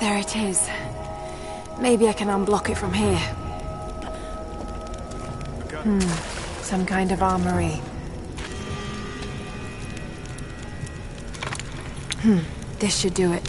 There it is. Maybe I can unblock it from here. Some kind of armory. This should do it.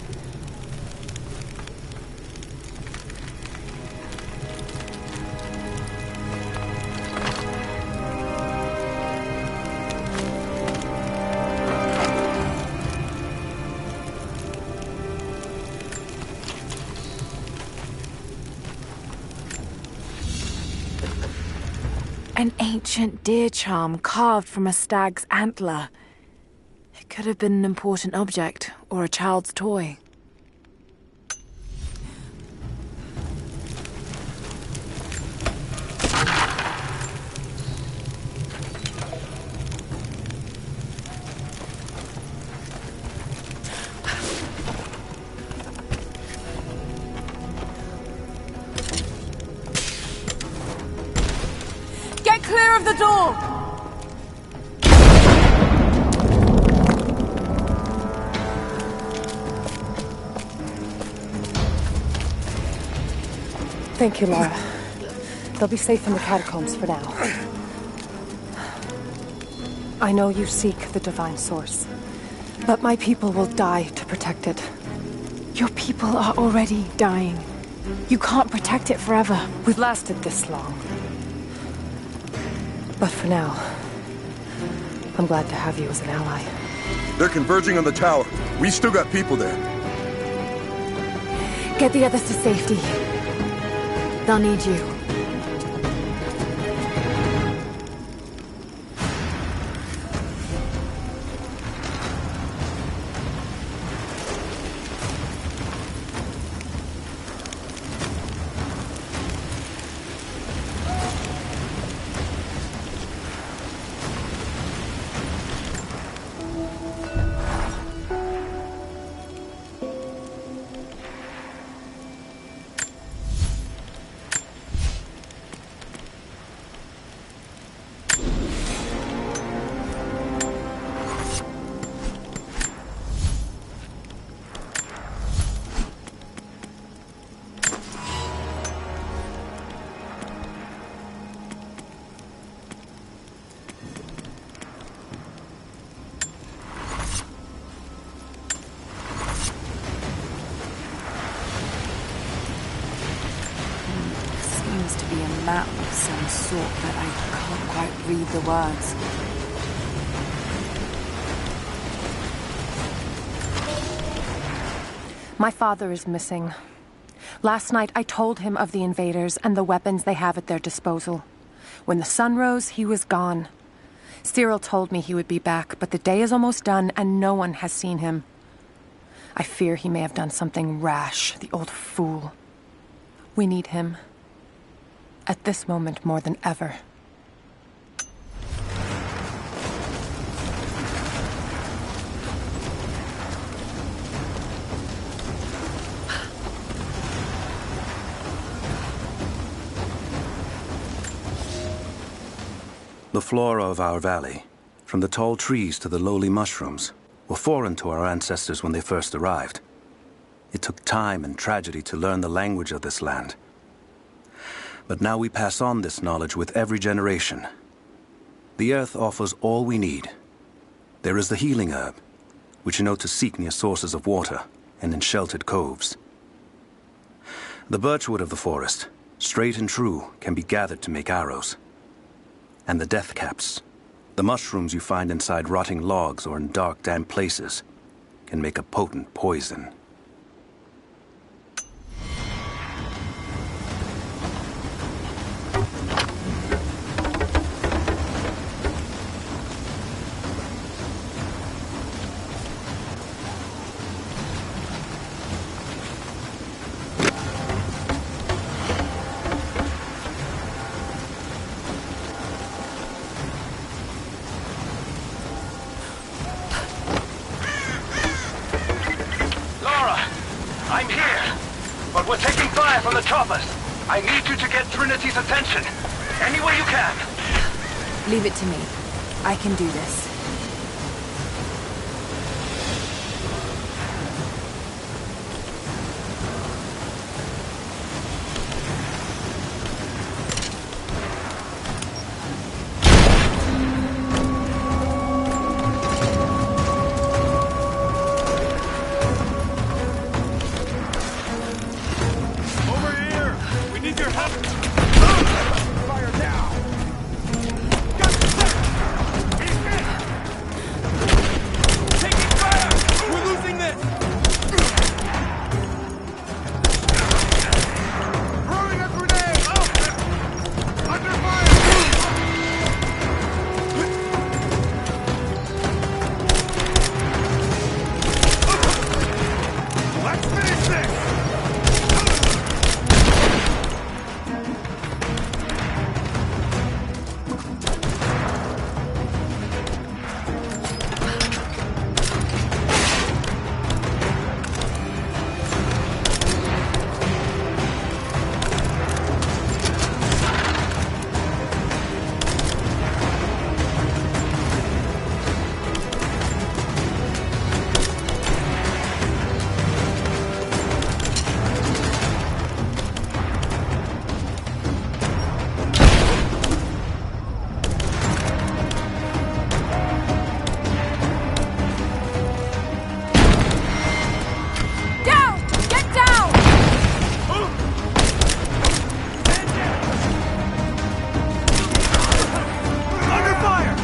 An ancient deer charm carved from a stag's antler. It could have been an important object, or a child's toy. Get clear of the door! Thank you, Lara. They'll be safe in the catacombs for now. I know you seek the divine source, but my people will die to protect it. Your people are already dying. You can't protect it forever. We've lasted this long. But for now, I'm glad to have you as an ally. They're converging on the tower. We still got people there. Get the others to safety. They'll need you. Seems to be a map of some sort, but I can't quite read the words. My father is missing. Last night I told him of the invaders and the weapons they have at their disposal. When the sun rose, he was gone. Cyril told me he would be back, but the day is almost done and no one has seen him. I fear he may have done something rash, the old fool. We need him. At this moment more than ever. The flora of our valley, from the tall trees to the lowly mushrooms, were foreign to our ancestors when they first arrived. It took time and tragedy to learn the language of this land. But now we pass on this knowledge with every generation. The earth offers all we need. There is the healing herb, which you know to seek near sources of water and in sheltered coves. The birchwood of the forest, straight and true, can be gathered to make arrows. And the death caps, the mushrooms you find inside rotting logs or in dark, damp places, can make a potent poison. I'm here, but we're taking fire from the choppers. I need you to get Trinity's attention. Any way you can. Leave it to me. I can do this. Fire now! Taking fire! We're losing this! Throwing a grenade! Under fire! Let's finish this! Down! Get down! Under fire!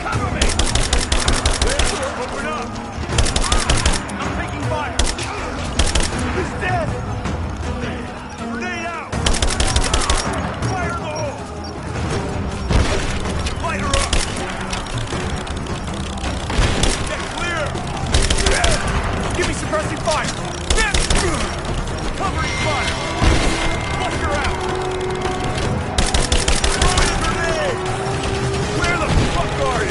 Cover me! Open up! I'm taking fire! He's dead! Grenade out! Fire in the hole! Light her up! Get clear! Give me suppressing fire! Covering fire! Flush her out! Throw in a grenade! Where the fuck are you?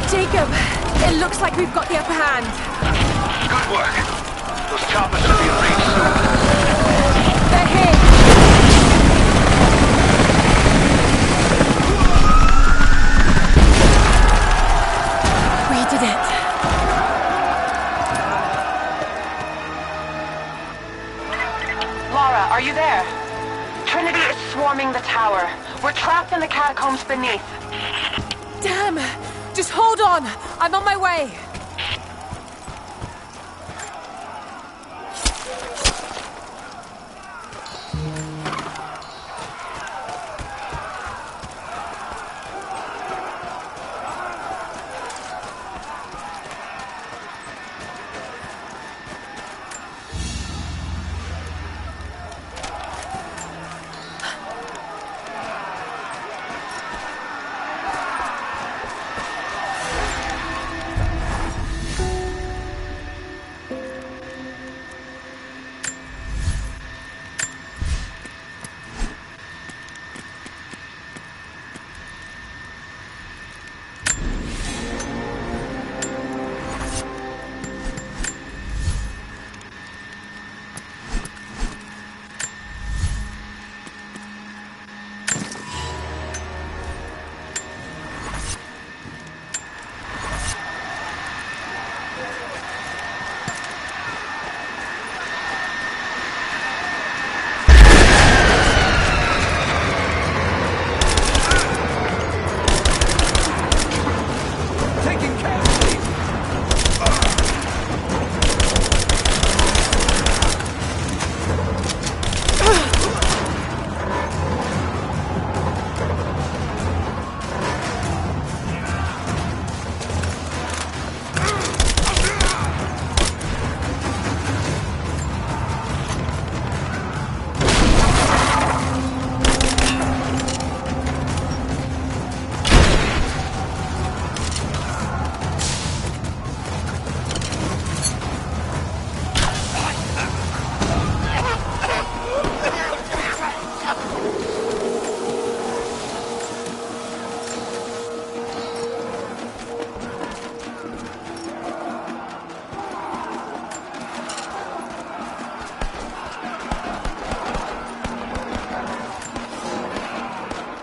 Jacob, it looks like we've got the upper hand. Good work. Those choppers should be in range soon. They're here. We did it. Lara, are you there? Trinity is swarming the tower. We're trapped in the catacombs beneath. Damn! Just hold on. I'm on my way.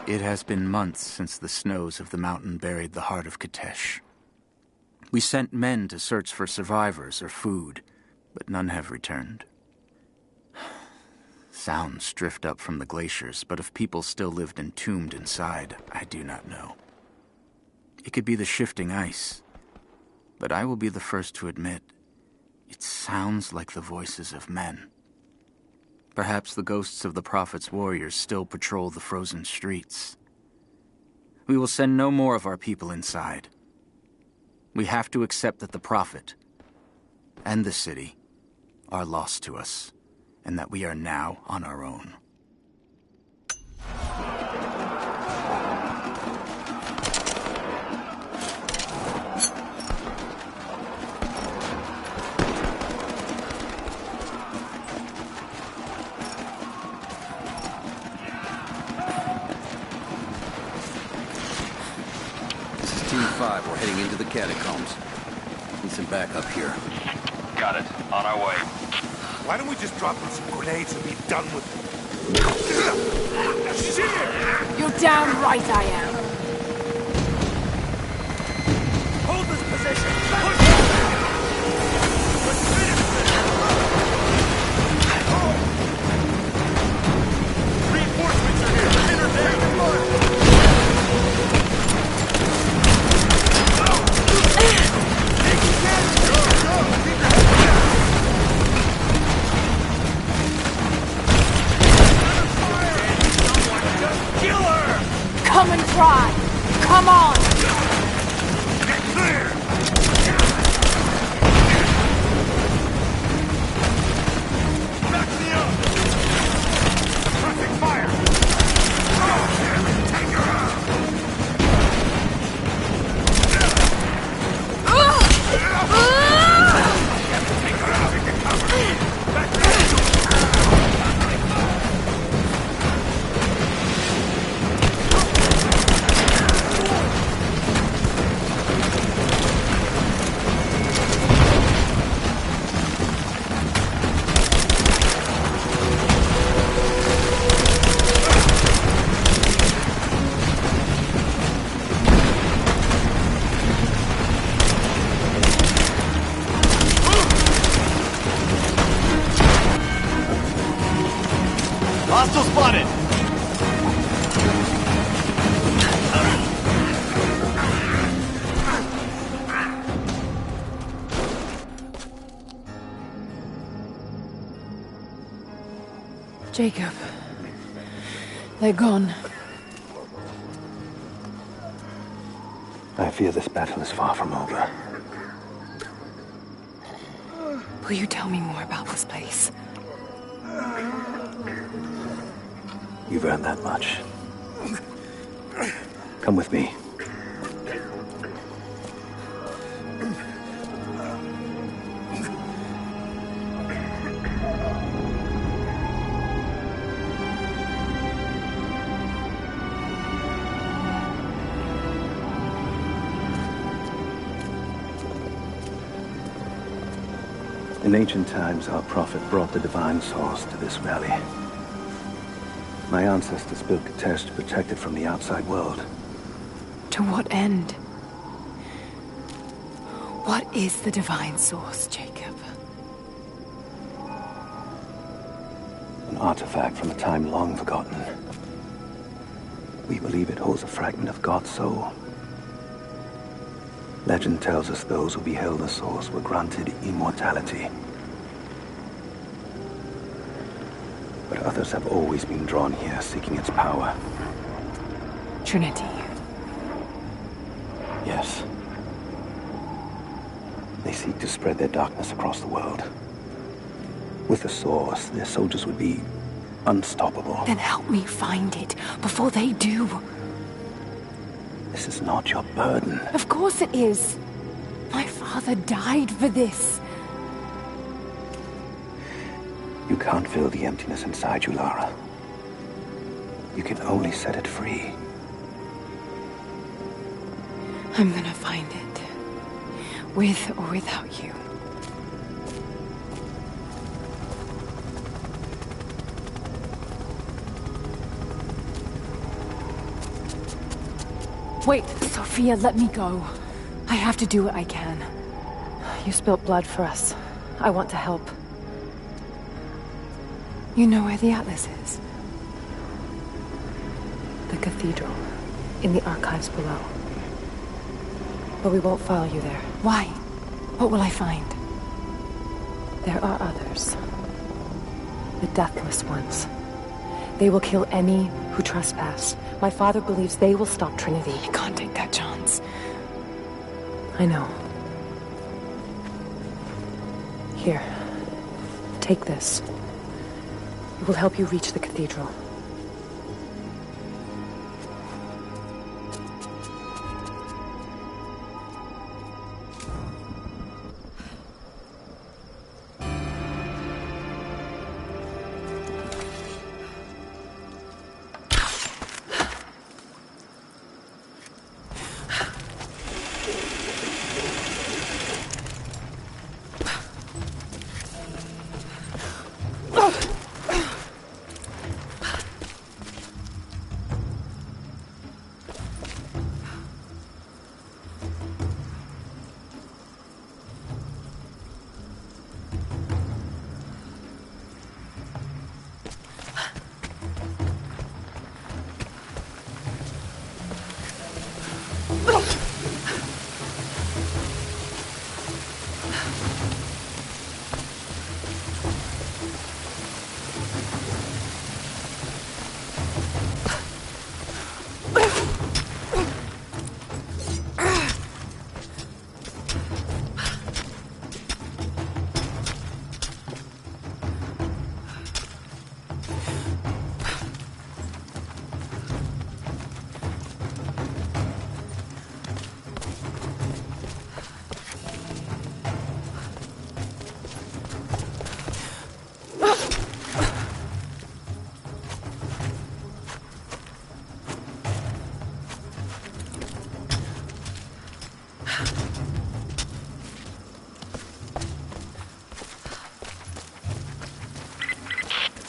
It has been months since the snows of the mountain buried the heart of Katesh. We sent men to search for survivors or food, but none have returned. Sounds drift up from the glaciers, but if people still lived entombed inside, I do not know. It could be the shifting ice, but I will be the first to admit, it sounds like the voices of men. Perhaps the ghosts of the Prophet's warriors still patrol the frozen streets. We will send no more of our people inside. We have to accept that the Prophet and the city are lost to us, and that we are now on our own. This is Team 5. We're heading into the catacombs. Need some backup here. Got it. On our way. Why don't we just drop in some grenades and be done with it? Shit! You're damn right I am. Hold this position! Reinforcements are here! Entertain the march! Come and try! Come on! Get clear! Back me up! Perfect fire! Oh, damn it! Take her out! Take her out! Take the cover! Back there! Hostile spotted! Jacob. They're gone. I fear this battle is far from over. Will you tell me more about this place? You've earned that much. Come with me. In ancient times, our prophet brought the divine source to this valley. My ancestors built Katesh to protect it from the outside world. To what end? What is the divine source, Jacob? An artifact from a time long forgotten. We believe it holds a fragment of God's soul. Legend tells us those who beheld the source were granted immortality. But others have always been drawn here, seeking its power. Trinity. Yes. They seek to spread their darkness across the world. With the source, their soldiers would be unstoppable. Then help me find it before they do. This is not your burden. Of course it is. My father died for this. You can't fill the emptiness inside you, Lara. You can only set it free. I'm gonna find it. With or without you. Wait, Sophia, let me go. I have to do what I can. You spilt blood for us. I want to help. You know where the Atlas is? The cathedral. In the archives below. But we won't follow you there. Why? What will I find? There are others. The deathless ones. They will kill any who trespass. My father believes they will stop Trinity. I can't take that chance. I know. Here. Take this. It will help you reach the cathedral.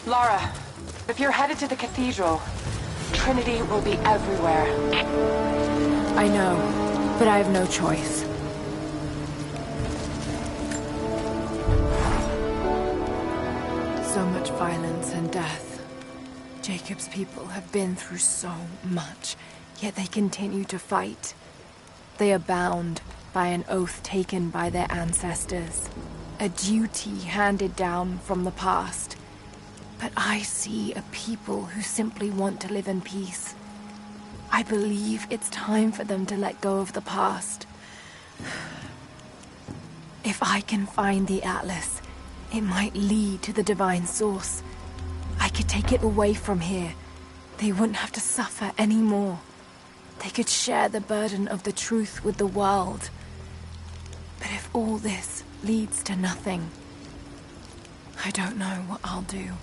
Lara, if you're headed to the cathedral, Trinity will be everywhere. I know, but I have no choice. So much violence and death. Jacob's people have been through so much, yet they continue to fight. They are bound by an oath taken by their ancestors, a duty handed down from the past. But I see a people who simply want to live in peace. I believe it's time for them to let go of the past. If I can find the Atlas, it might lead to the divine source. I could take it away from here. They wouldn't have to suffer anymore. They could share the burden of the truth with the world. But if all this leads to nothing, I don't know what I'll do.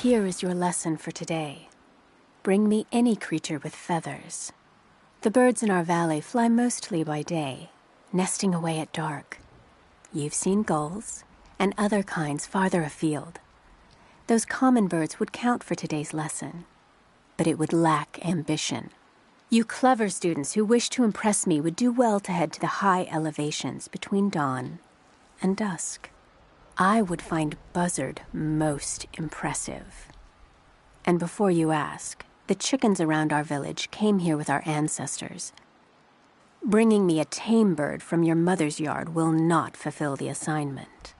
Here is your lesson for today. Bring me any creature with feathers. The birds in our valley fly mostly by day, nesting away at dark. You've seen gulls and other kinds farther afield. Those common birds would count for today's lesson, but it would lack ambition. You clever students who wish to impress me would do well to head to the high elevations between dawn and dusk. I would find Buzzard most impressive. And before you ask, the chickens around our village came here with our ancestors. Bringing me a tame bird from your mother's yard will not fulfill the assignment.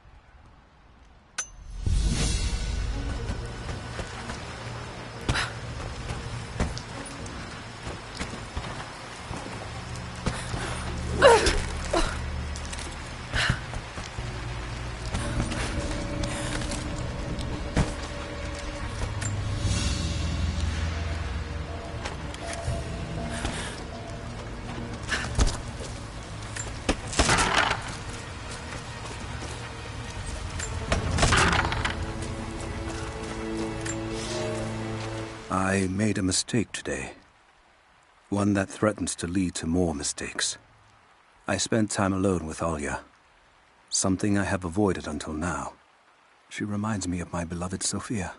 I made a mistake today. One that threatens to lead to more mistakes. I spent time alone with Alya. Something I have avoided until now. She reminds me of my beloved Sophia,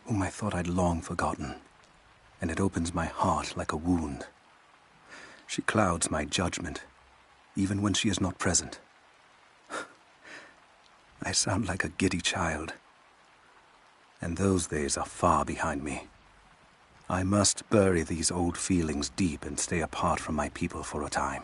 whom I thought I'd long forgotten, and it opens my heart like a wound. She clouds my judgment, even when she is not present. I sound like a giddy child, and those days are far behind me. I must bury these old feelings deep and stay apart from my people for a time.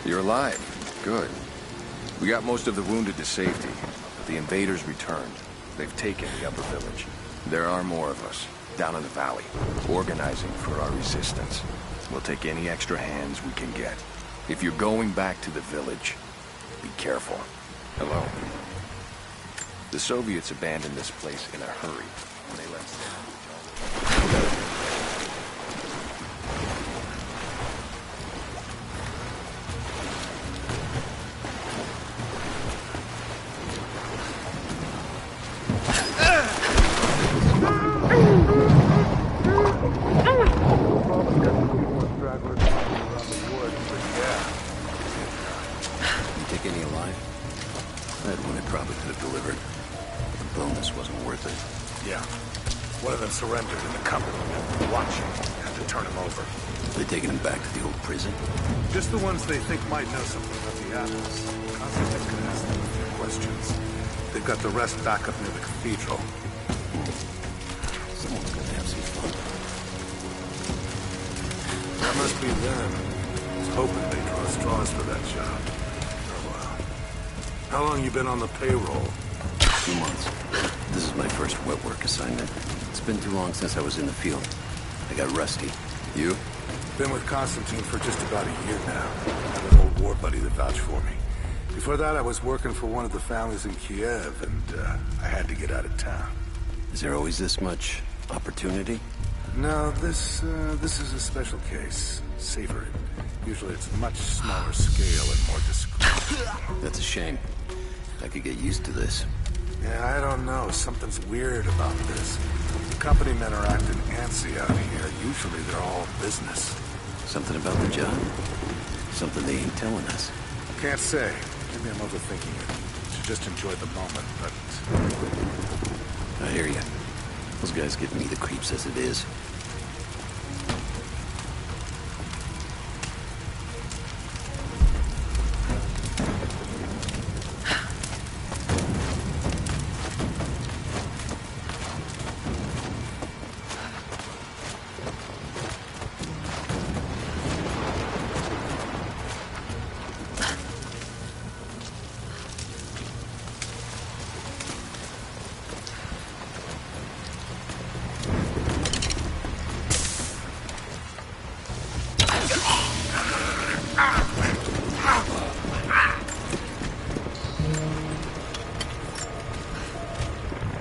You're alive. Good. We got most of the wounded to safety, but the invaders returned. They've taken the upper village. There are more of us, down in the valley, organizing for our resistance. We'll take any extra hands we can get. If you're going back to the village, be careful. Hello. The Soviets abandoned this place in a hurry when they let surrendered in the company. Watching. Had to turn him over. They taking him back to the old prison? Just the ones they think might know something about the Atlas. Constantine can ask them a few questions. They've got the rest back up near the cathedral. Someone's gonna have some fun. That must be them. I was hoping they'd draw straws for that job. Oh well. How long you been on the payroll? 2 months. This is my first wet work assignment. It's been too long since I was in the field. I got rusty. You? Been with Constantine for just about a year now. I have an old war buddy that vouched for me. Before that, I was working for one of the families in Kiev, and I had to get out of town. Is there always this much opportunity? No, this is a special case. Savor it. Usually it's much smaller scale and more discreet. That's a shame. I could get used to this. Yeah, I don't know. Something's weird about this. The company men are acting antsy out here. Usually they're all business. Something about the job? Something they ain't telling us. Can't say. Maybe I'm overthinking it. Should just enjoy the moment, but... I hear you. Those guys give me the creeps as it is.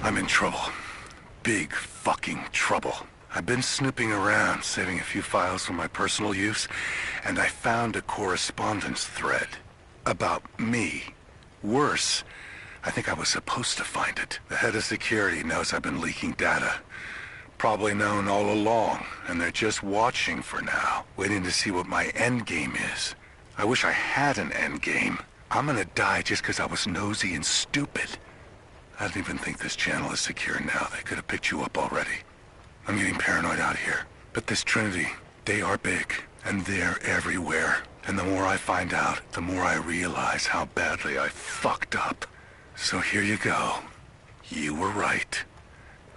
I'm in trouble. Big fucking trouble. I've been snooping around, saving a few files for my personal use, and I found a correspondence thread about me. Worse, I think I was supposed to find it. The head of security knows I've been leaking data. Probably known all along, and they're just watching for now, waiting to see what my end game is. I wish I had an end game. I'm gonna die just because I was nosy and stupid. I don't even think this channel is secure now. They could have picked you up already. I'm getting paranoid out here. But this Trinity, they are big, and they're everywhere. And the more I find out, the more I realize how badly I fucked up. So here you go. You were right.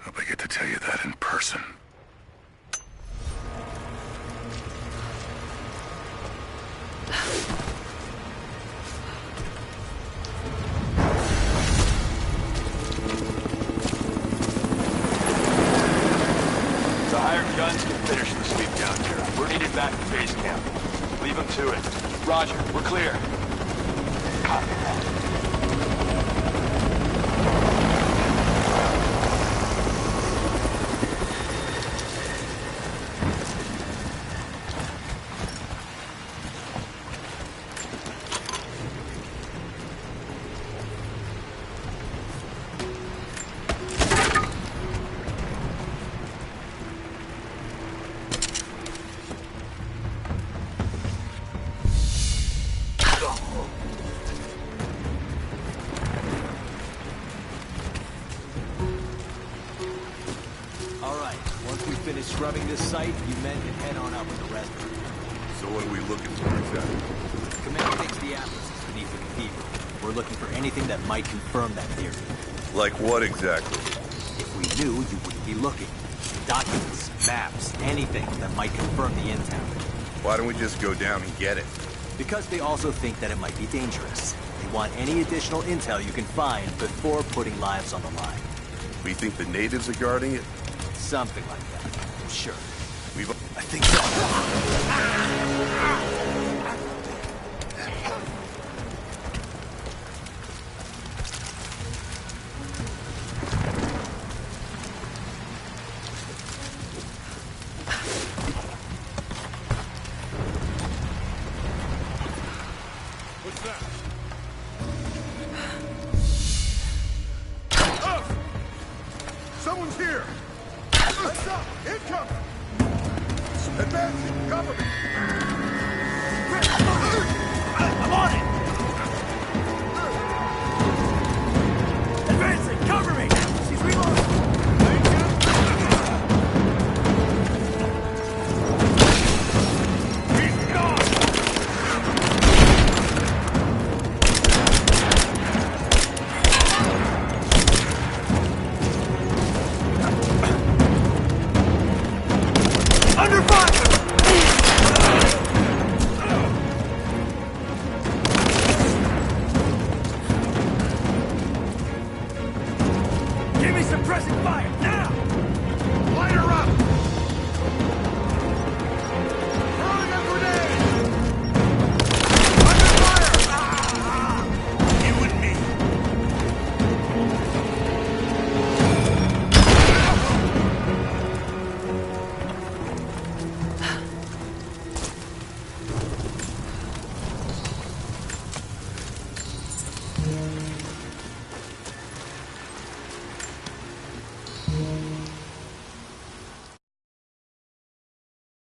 Hope I get to tell you that in person. The hired guns can finish the sweep down here. We're needed back at base camp. Leave them to it. Roger, we're clear. Copy that. Scrubbing this site, you men can head on up with the rest of it. So what are we looking for exactly? Command thinks the atlas is beneath the cathedral. We're looking for anything that might confirm that theory. Like what exactly? If we knew, you wouldn't be looking. Documents, maps, anything that might confirm the intel. Why don't we just go down and get it? Because they also think that it might be dangerous. They want any additional intel you can find before putting lives on the line. We think the natives are guarding it? Something like that. Sure. I think so. What's that? Someone's here! Heads up! Incoming! Advancing! Cover me! I'm on it! Advancing! Cover me! She's reloading! He's gone! Under fire! Give me suppressing fire, now!